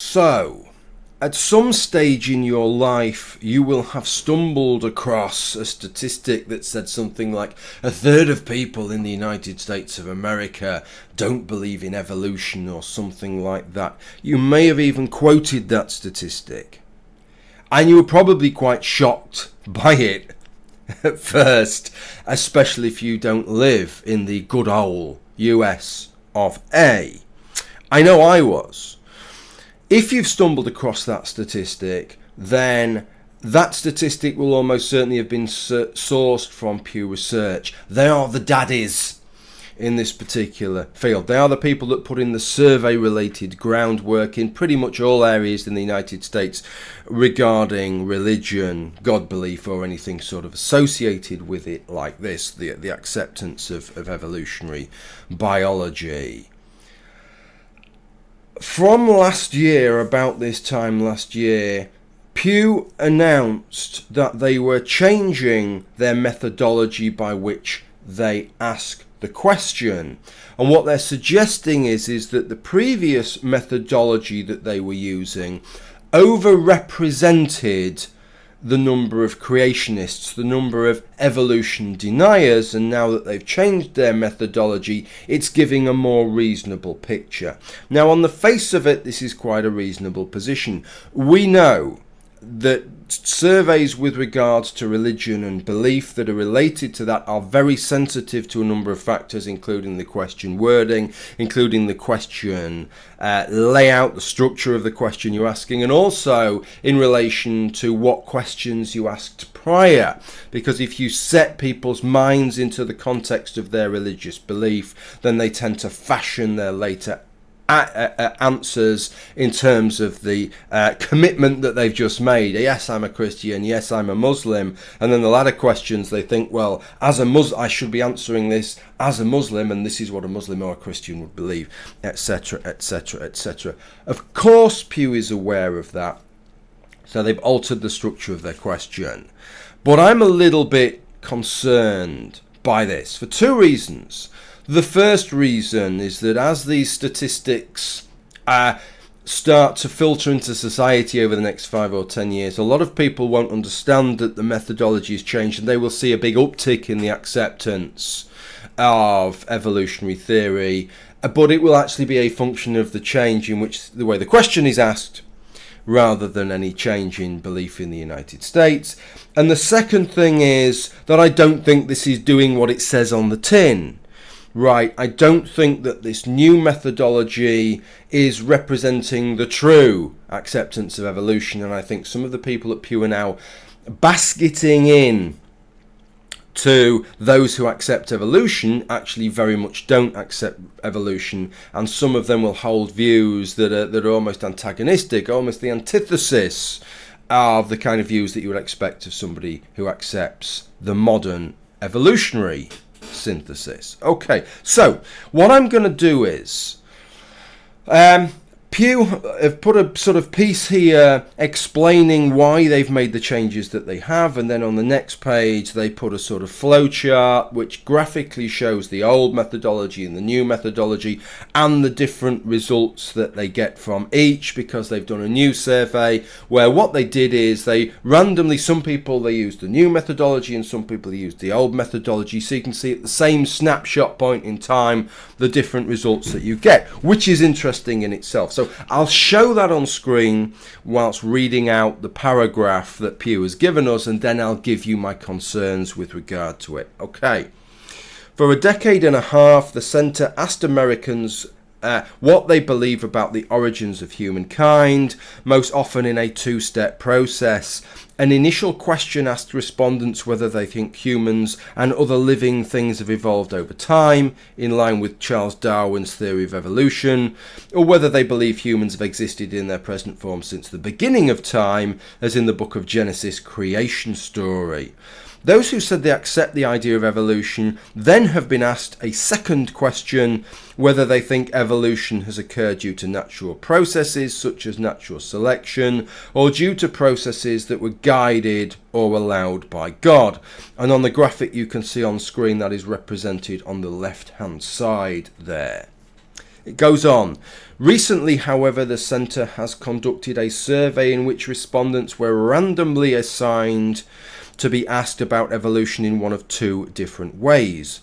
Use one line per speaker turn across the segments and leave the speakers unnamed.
So, at some stage in your life, you will have stumbled across a statistic that said something like a third of people in the United States of America don't believe in evolution or something like that. You may have even quoted that statistic. And you were probably quite shocked by it at first, especially if you don't live in the good old US of A. I know I was. If you've stumbled across that statistic, then that statistic will almost certainly have been sourced from Pew Research. They are the daddies in this particular field. They are the people that put in the survey-related groundwork in pretty much all areas in the United States regarding religion, God belief, or anything sort of associated with it like this, the acceptance of evolutionary biology. From last year, about this time last year, Pew announced that they were changing their methodology by which they ask the question. And what they're suggesting is that the previous methodology that they were using overrepresented the number of creationists, the number of evolution deniers, and now that they've changed their methodology, it's giving a more reasonable picture. Now, on the face of it, this is quite a reasonable position. We know that surveys with regards to religion and belief that are related to that are very sensitive to a number of factors, including the question wording, including the question layout, the structure of the question you're asking, and also in relation to what questions you asked prior. Because if you set people's minds into the context of their religious belief, then they tend to fashion their later answers in terms of the commitment that they've just made. Yes, I'm a Christian. Yes, I'm a Muslim. And then the latter questions, they think, well, as a Muslim, I should be answering this as a Muslim, and this is what a Muslim or a Christian would believe, etc., etc., etc. Of course, Pew is aware of that. So they've altered the structure of their question. But I'm a little bit concerned by this for two reasons. The first reason is that as these statistics start to filter into society over the next 5 or 10 years, a lot of people won't understand that the methodology has changed, and they will see a big uptick in the acceptance of evolutionary theory, but it will actually be a function of the change in which the way the question is asked, rather than any change in belief in the United States. And the second thing is that I don't think this is doing what it says on the tin. Right, I don't think that this new methodology is representing the true acceptance of evolution, and I think some of the people at Pew are now basketing in to those who accept evolution actually very much don't accept evolution, and some of them will hold views that are almost antagonistic, almost the antithesis of the kind of views that you would expect of somebody who accepts the modern evolutionary synthesis. Okay, so what I'm going to do is Pew have put a sort of piece here explaining why they've made the changes that they have, and then on the next page they put a sort of flow chart which graphically shows the old methodology and the new methodology and the different results that they get from each, because they've done a new survey where what they did is they randomly, some people they used the new methodology and some people they used the old methodology, so you can see at the same snapshot point in time the different results that you get, which is interesting in itself. So I'll show that on screen whilst reading out the paragraph that Pew has given us, and then I'll give you my concerns with regard to it. Okay. For a decade and a half, the Centre asked Americans what they believe about the origins of humankind, most often in a two-step process. An initial question asked respondents whether they think humans and other living things have evolved over time, in line with Charles Darwin's theory of evolution, or whether they believe humans have existed in their present form since the beginning of time, as in the book of Genesis creation story. Those who said they accept the idea of evolution then have been asked a second question, whether they think evolution has occurred due to natural processes such as natural selection, or due to processes that were guided or allowed by God. And on the graphic you can see on screen that is represented on the left hand side there. It goes on. Recently, however, the centre has conducted a survey in which respondents were randomly assigned to be asked about evolution in one of two different ways.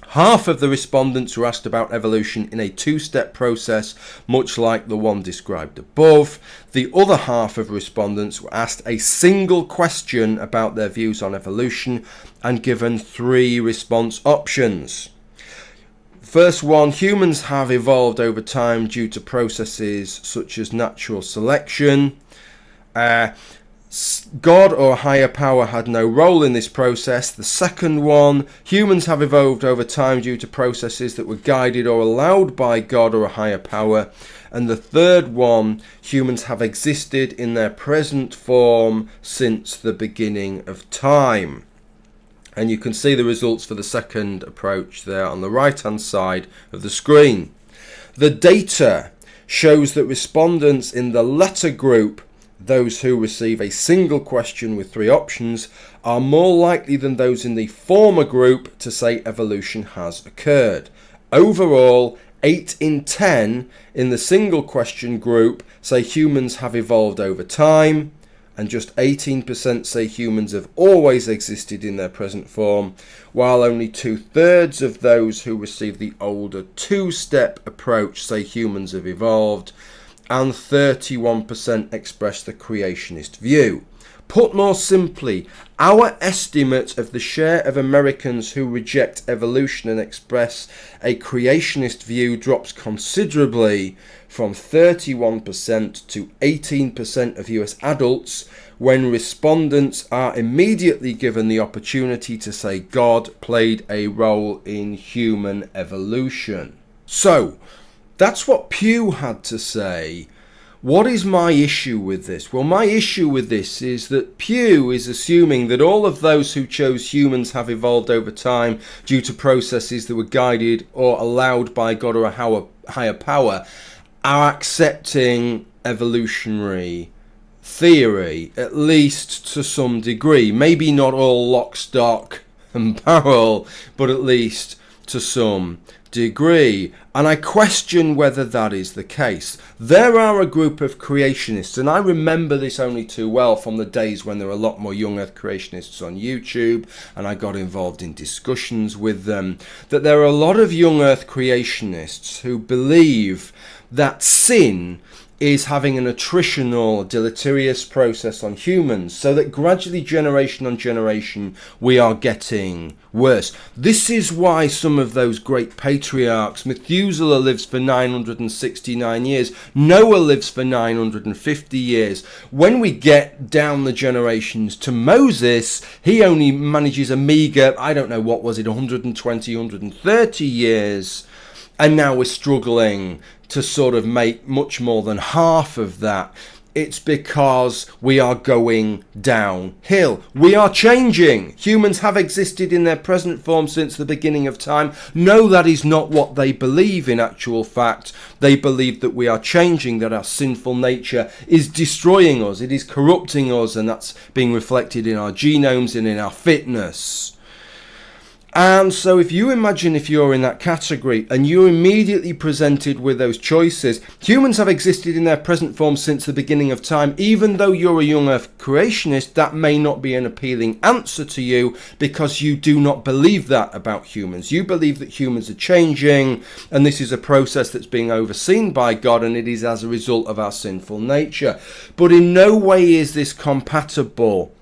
Half of the respondents were asked about evolution in a two-step process, much like the one described above. The other half of respondents were asked a single question about their views on evolution and given 3 response options. First one, humans have evolved over time due to processes such as natural selection. God or a higher power had no role in this process. The second one, humans have evolved over time due to processes that were guided or allowed by God or a higher power. And the third one, humans have existed in their present form since the beginning of time. And you can see the results for the second approach there on the right hand side of the screen. The data shows that respondents in the latter group, those who receive a single question with 3 options, are more likely than those in the former group to say evolution has occurred. Overall, 8 in 10 in the single question group say humans have evolved over time, and just 18% say humans have always existed in their present form, while only 2/3 of those who receive the older 2-step approach say humans have evolved, and 31% express the creationist view. Put more simply, our estimate of the share of Americans who reject evolution and express a creationist view drops considerably from 31% to 18% of US adults when respondents are immediately given the opportunity to say God played a role in human evolution. So, that's what Pew had to say. What is my issue with this? Well, my issue with this is that Pew is assuming that all of those who chose humans have evolved over time due to processes that were guided or allowed by God or a higher power are accepting evolutionary theory, at least to some degree. Maybe not all lock, stock and barrel, but at least to some degree. And I question whether that is the case. There are a group of creationists, and I remember this only too well from the days when there were a lot more young earth creationists on YouTube, and I got involved in discussions with them, that there are a lot of young earth creationists who believe that sin is having an attritional, deleterious process on humans, so that gradually, generation on generation, we are getting worse. This is why some of those great patriarchs, Methuselah lives for 969 years, Noah lives for 950 years. When we get down the generations to Moses, he only manages a meager, 120, 130 years. And now we're struggling to sort of make much more than half of that. It's because we are going downhill. We are changing. Humans have existed in their present form since the beginning of time. No, that is not what they believe in actual fact. They believe that we are changing, that our sinful nature is destroying us. It is corrupting us, and that's being reflected in our genomes and in our fitness. And so if you imagine if you're in that category and you're immediately presented with those choices, humans have existed in their present form since the beginning of time. Even though you're a young earth creationist, that may not be an appealing answer to you because you do not believe that about humans. You believe that humans are changing and this is a process that's being overseen by God, and it is as a result of our sinful nature. But in no way is this compatible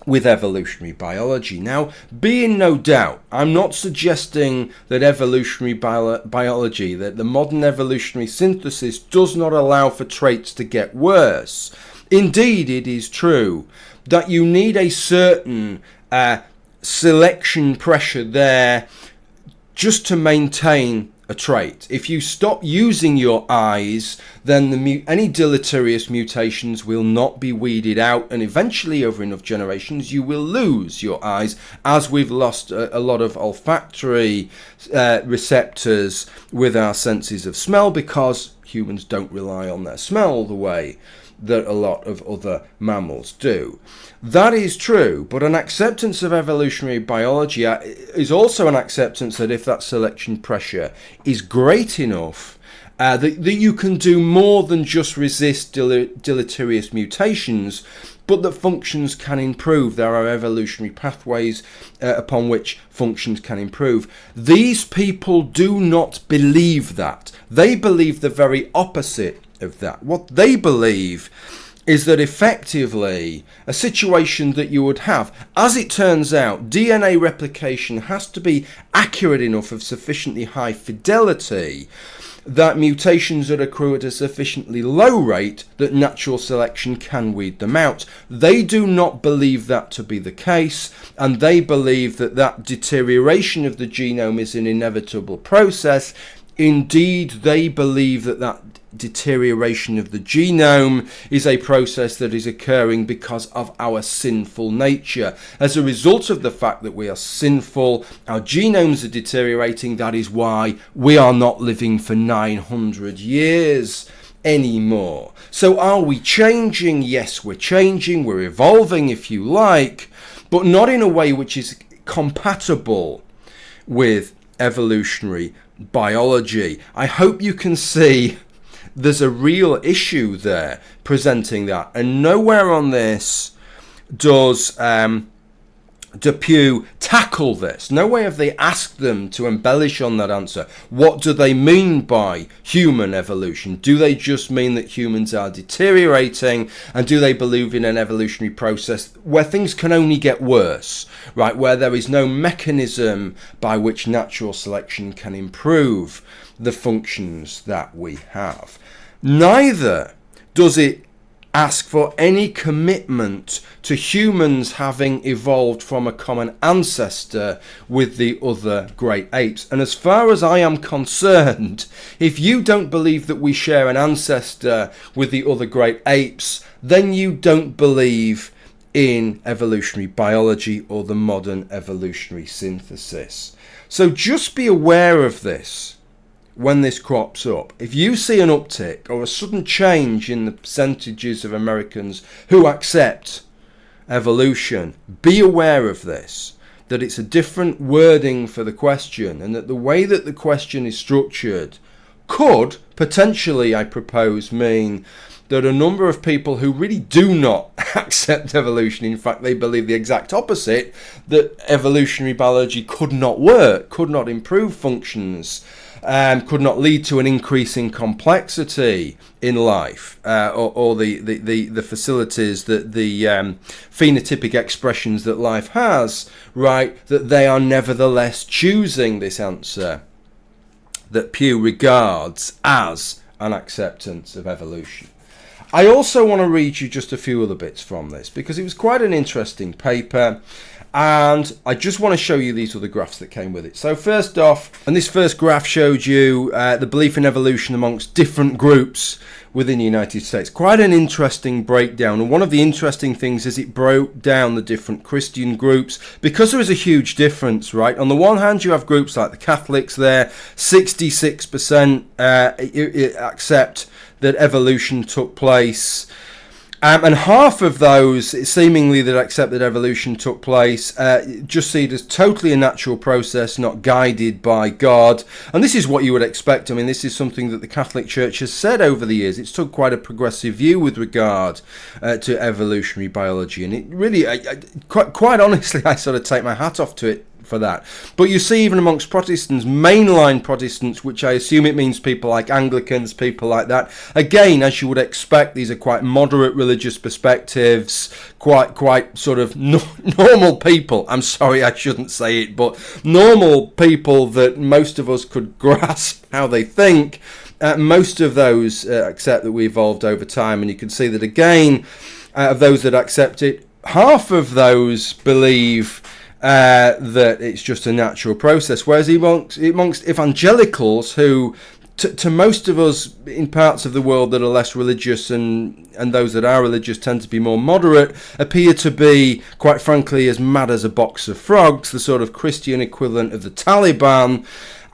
with evolutionary biology. Now, be in no doubt, I'm not suggesting that evolutionary biology, that the modern evolutionary synthesis does not allow for traits to get worse. Indeed, it is true that you need a certain selection pressure there just to maintain a trait. If you stop using your eyes, then any deleterious mutations will not be weeded out, and eventually over enough generations you will lose your eyes, as we've lost a lot of olfactory receptors with our senses of smell because humans don't rely on their smell the way that a lot of other mammals do. That is true, but an acceptance of evolutionary biology is also an acceptance that if that selection pressure is great enough, that you can do more than just resist deleterious mutations, but that functions can improve. There are evolutionary pathways upon which functions can improve. These people do not believe that. They believe the very opposite of that. What they believe is that effectively a situation that you would have, as it turns out, DNA replication has to be accurate enough, of sufficiently high fidelity, that mutations that accrue at a sufficiently low rate that natural selection can weed them out. They do not believe that to be the case, and they believe that that deterioration of the genome is an inevitable process. Indeed, they believe that that deterioration of the genome is a process that is occurring because of our sinful nature. As a result of the fact that we are sinful, our genomes are deteriorating. That is why we are not living for 900 years anymore. So are we changing? Yes, we're changing. We're evolving, if you like, but not in a way which is compatible with evolutionary biology. I hope you can see there's a real issue there presenting that, and nowhere on this does Pew tackle this. No way have they asked them to embellish on that answer. What do they mean by human evolution? Do they just mean that humans are deteriorating, and do they believe in an evolutionary process where things can only get worse, right? Where there is no mechanism by which natural selection can improve the functions that we have. Neither does it ask for any commitment to humans having evolved from a common ancestor with the other great apes. And as far as I am concerned, if you don't believe that we share an ancestor with the other great apes, then you don't believe in evolutionary biology or the modern evolutionary synthesis. So just be aware of this when this crops up. If you see an uptick or a sudden change in the percentages of Americans who accept evolution, be aware of this, that it's a different wording for the question, and that the way that the question is structured could potentially, I propose, mean that a number of people who really do not accept evolution, in fact they believe the exact opposite, that evolutionary biology could not work, could not improve functions, could not lead to an increase in complexity in life, or the facilities, that the phenotypic expressions that life has, right, that they are nevertheless choosing this answer that Pew regards as an acceptance of evolution. I also want to read you just a few other bits from this, because it was quite an interesting paper, and I just want to show you these other graphs that came with it. So first off, and this first graph showed you the belief in evolution amongst different groups within the United States. Quite an interesting breakdown, and one of the interesting things is it broke down the different Christian groups, because there is a huge difference, right? On the one hand, you have groups like the Catholics there, 66% accept that evolution took place. And half of those, seemingly, that accept that evolution took place, just see it as totally a natural process, not guided by God. And this is what you would expect. I mean, this is something that the Catholic Church has said over the years. It's took quite a progressive view with regard to evolutionary biology. And it really, quite honestly, I sort of take my hat off to it for that. But you see, even amongst Protestants, mainline Protestants, which I assume it means people like Anglicans, people like that, again, as you would expect, these are quite moderate religious perspectives, quite sort of normal people. I'm sorry, I shouldn't say it, but normal people that most of us could grasp how they think. Most of those accept that we evolved over time, and you can see that again, of those that accept it, half of those believe that it's just a natural process, whereas amongst evangelicals, who to most of us in parts of the world that are less religious, and those that are religious tend to be more moderate, appear to be, quite frankly, as mad as a box of frogs, the sort of Christian equivalent of the Taliban.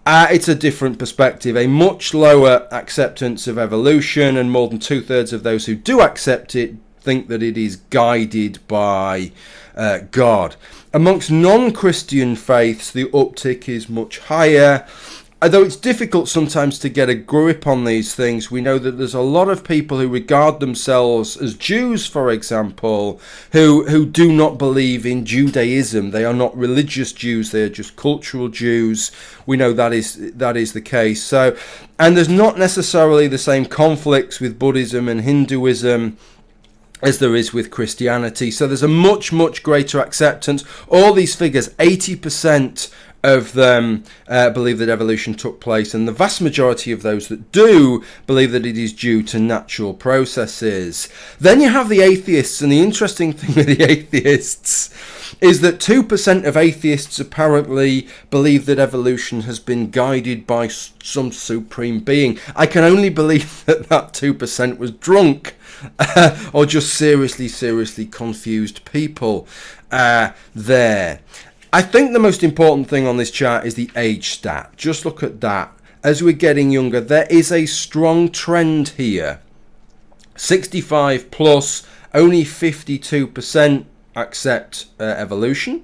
It's a different perspective, a much lower acceptance of evolution, and more than 2/3 of those who do accept it think that it is guided by God. Amongst non-Christian faiths, the uptick is much higher. Although it's difficult sometimes to get a grip on these things, we know that there's a lot of people who regard themselves as Jews, for example, who do not believe in Judaism. They are not religious Jews, they are just cultural Jews. We know that is the case. So, and there's not necessarily the same conflicts with Buddhism and Hinduism as there is with Christianity. So there's a much, much greater acceptance. All these figures, 80% of them believe that evolution took place, and the vast majority of those that do believe that it is due to natural processes. Then you have the atheists, and the interesting thing with the atheists is that 2% of atheists apparently believe that evolution has been guided by some supreme being. I can only believe that 2% was drunk or just seriously confused people there. I think the most important thing on this chart is the age stat. Just look at that. As we're getting younger, there is a strong trend here. 65 plus, only 52% accept evolution.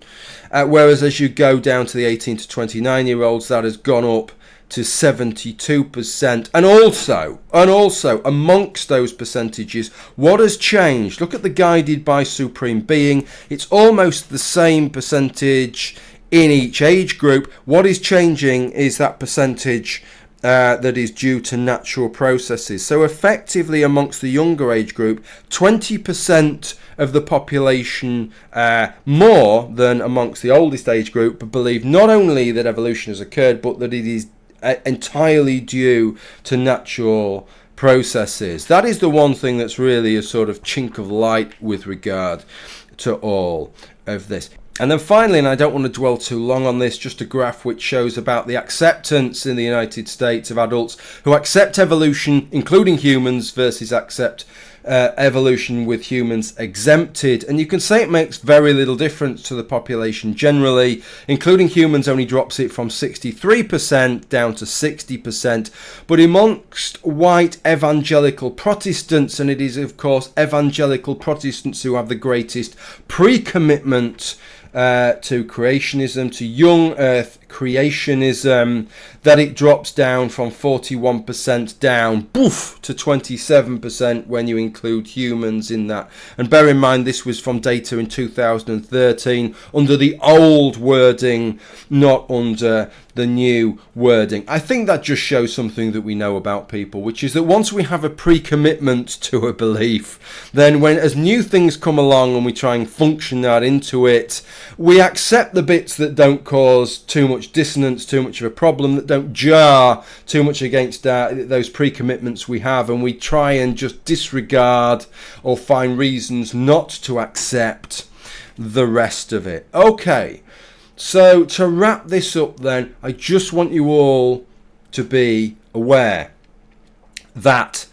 Whereas as you go down to the 18 to 29 year olds, that has gone up to 72%. And also amongst those percentages, what has changed? Look at the guided by supreme being. It's almost the same percentage in each age group. What is changing is that percentage that is due to natural processes. So effectively amongst the younger age group, 20% of the population more than amongst the oldest age group believe not only that evolution has occurred, but that it is entirely due to natural processes. That is the one thing that's really a sort of chink of light with regard to all of this. And then finally, and I don't want to dwell too long on this, just a graph which shows about the acceptance in the United States of adults who accept evolution, including humans, versus accept evolution with humans exempted. And you can say it makes very little difference to the population generally. Including humans only drops it from 63% down to 60%. But amongst white evangelical Protestants, and it is of course evangelical Protestants who have the greatest pre-commitment to creationism, to young earth creationism, that it drops down from 41% down to 27% when you include humans in that. And bear in mind, this was from data in 2013 under the old wording, not under the new wording. I think that just shows something that we know about people, which is that once we have a pre-commitment to a belief, then when as new things come along and we try and function that into it, we accept the bits that don't cause too much dissonance, too much of a problem, that don't jar too much against those pre-commitments we have, and we try and just disregard or find reasons not to accept the rest of it. Okay. So to wrap this up then, I just want you all to be aware that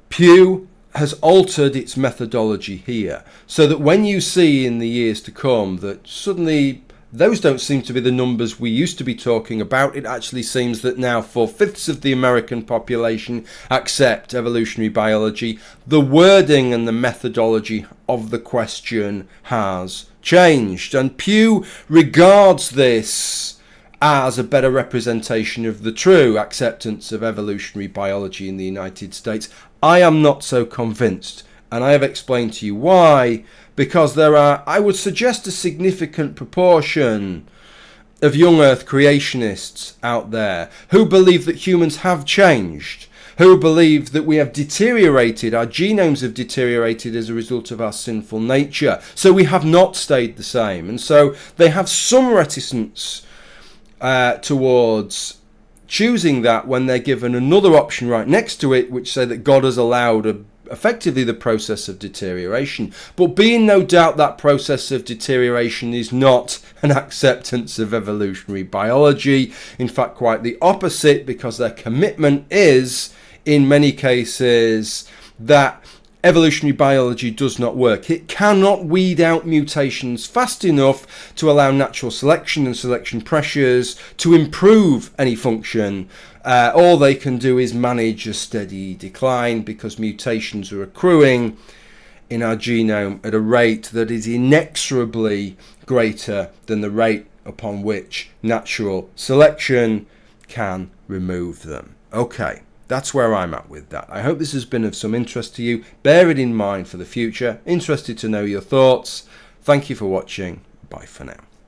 Pew has altered its methodology here, so that when you see in the years to come that suddenly those don't seem to be the numbers we used to be talking about, it actually seems that now 4/5 of the American population accept evolutionary biology, the wording and the methodology of the question has changed. And Pew regards this as a better representation of the true acceptance of evolutionary biology in the United States. I am not so convinced, and I have explained to you why. Because there are, I would suggest, a significant proportion of young earth creationists out there who believe that humans have changed, who believe that we have deteriorated, our genomes have deteriorated as a result of our sinful nature. So we have not stayed the same. And so they have some reticence towards choosing that when they're given another option right next to it, which say that God has allowed effectively the process of deterioration. But be in no doubt that process of deterioration is not an acceptance of evolutionary biology. In fact, quite the opposite, because their commitment is, in many cases, that evolutionary biology does not work. It cannot weed out mutations fast enough to allow natural selection and selection pressures to improve any function. All they can do is manage a steady decline because mutations are accruing in our genome at a rate that is inexorably greater than the rate upon which natural selection can remove them. Okay, that's where I'm at with that. I hope this has been of some interest to you. Bear it in mind for the future. Interested to know your thoughts. Thank you for watching. Bye for now.